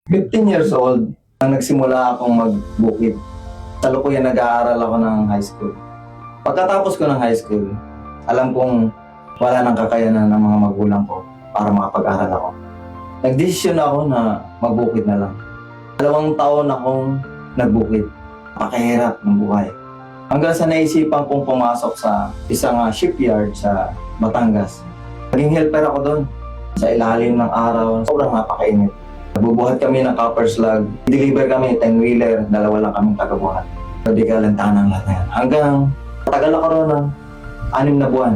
15 years old, nang nagsimula akong magbukid. Kalukuyan nag-aaral ako ng high school. Pagkatapos ko ng high school, alam kong wala nang kakayanan ng mga magulang ko para makapag-aral ako. Nagdesisyon ako na magbukid na lang. 2 taon akong nagbukid. Napakahirap ng buhay. Hanggang sa naisipan kong pumasok sa isang shipyard sa Batangas. Naging helper ako doon. Sa ilalim ng araw, sobrang napakainit. Nabubuhat kami ng copper slug. Deliver kami 10-wheeler, 2 lang kaming tagabuhat. So di ka lantanan lahat na yan. Hanggang tagal ako ron ng 6 na buwan.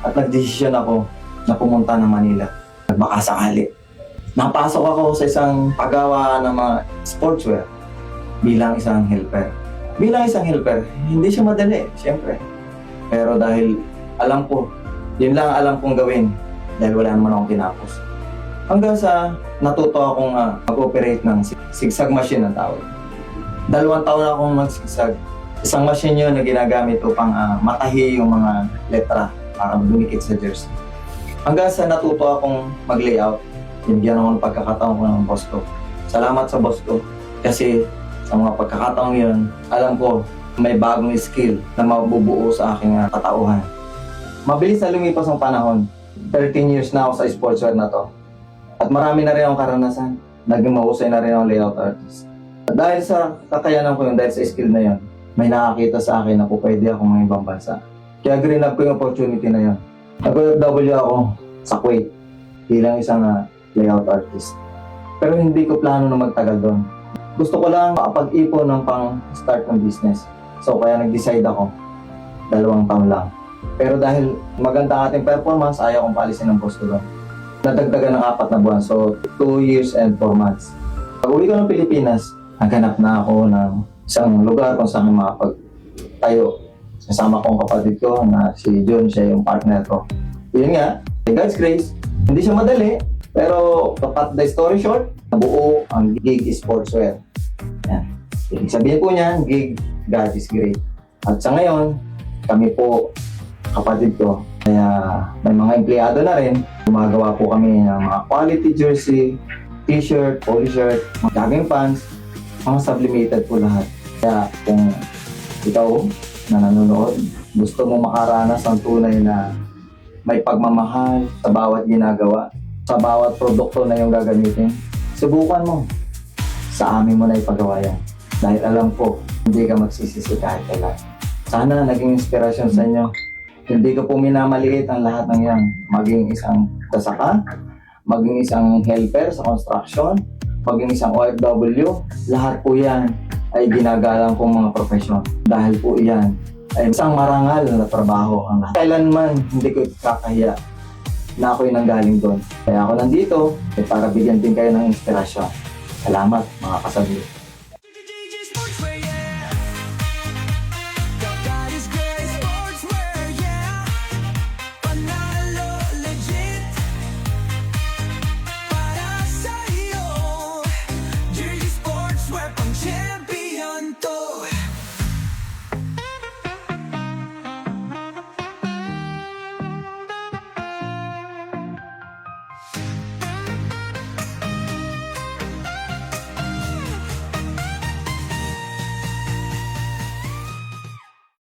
At nagdesisyon ako na pumunta ng Manila. Baka sakali. Napasok ako sa isang paggawa ng mga sportswear bilang isang helper. Bilang isang helper, hindi siya madali, siyempre. Pero dahil alam ko, yun lang alam kong gawin dahil wala naman akong tinapos. Hanggang sa natuto akong mag-operate ng zigzag machine na tawag. 2 taon akong mag-zigzag. Isang machine yun na ginagamit upang matahi yung mga letra para dumikit sa jersey. Hanggang sa natuto akong mag-layout, binigyan ako ng pagkakataon ko ng boss ko. Salamat sa boss ko kasi sa mga pagkakataong yun, alam ko may bagong skill na mabubuo sa aking katauhan. Mabilis na lumipas ang panahon. 13 years na ako sa sportswear na to. At marami na rin akong karanasan. Naging mahusay na rin akong layout artist. At dahil sa kakayanan ko yun, dahil sa skill na yun, may nakakita sa akin na po pwede akong mga ibang bansa. Kaya green up ko yung opportunity na yun. Nag-OFW ako sa Kuwait bilang isang layout artist. Pero hindi ko plano na magtagal doon. Gusto ko lang makapag-ipon ng pang-start ng business. So kaya nag-decide ako. 2 taon lang. Pero dahil maganda ang ating performance, ayaw kong paalisin ng boss ko doon. Nadagdagan ng 4 na buwan. So 2 years and 4 months. Pag-uwi ko ng Pilipinas, naghanap na ako ng isang lugar kung saan makapagtayo. Kasama ko ang kapatid ko na si John, siya yung partner ko. Yun nga, by God's grace, hindi siya madali. Pero to cut the story short, nabuo ang Gig Sportswear. Yan. Ibig sabihin po niyan, Gig, God is great. At sa ngayon, kami po, kapatid ko, kaya may mga empleyado na rin. Gumagawa po kami ng mga quality jersey, t-shirt, polo shirt, mga jogging pants, mga sublimated po lahat. Kaya kung ikaw na nanonood, gusto mo makaranas ng tunay na may pagmamahal sa bawat ginagawa, sa bawat produkto na yung gagamitin, subukan mo. Sa amin mo na ipagawa yan. Dahil alam ko, hindi ka magsisisi kahit kailan. Sana naging inspirasyon sa inyo. Hindi ko po minamaliit ang lahat ng yan. Maging isang sasaka, maging isang helper sa construction, maging isang OFW, lahat po yan ay ginagalang kong mga profesyon. Dahil po yan ay isang marangal na trabaho ang lahat. Kailanman hindi ko kakahiya na ako'y nanggaling doon. Kaya ako nandito para bigyan din kayo ng inspirasyon. Salamat mga kasabi.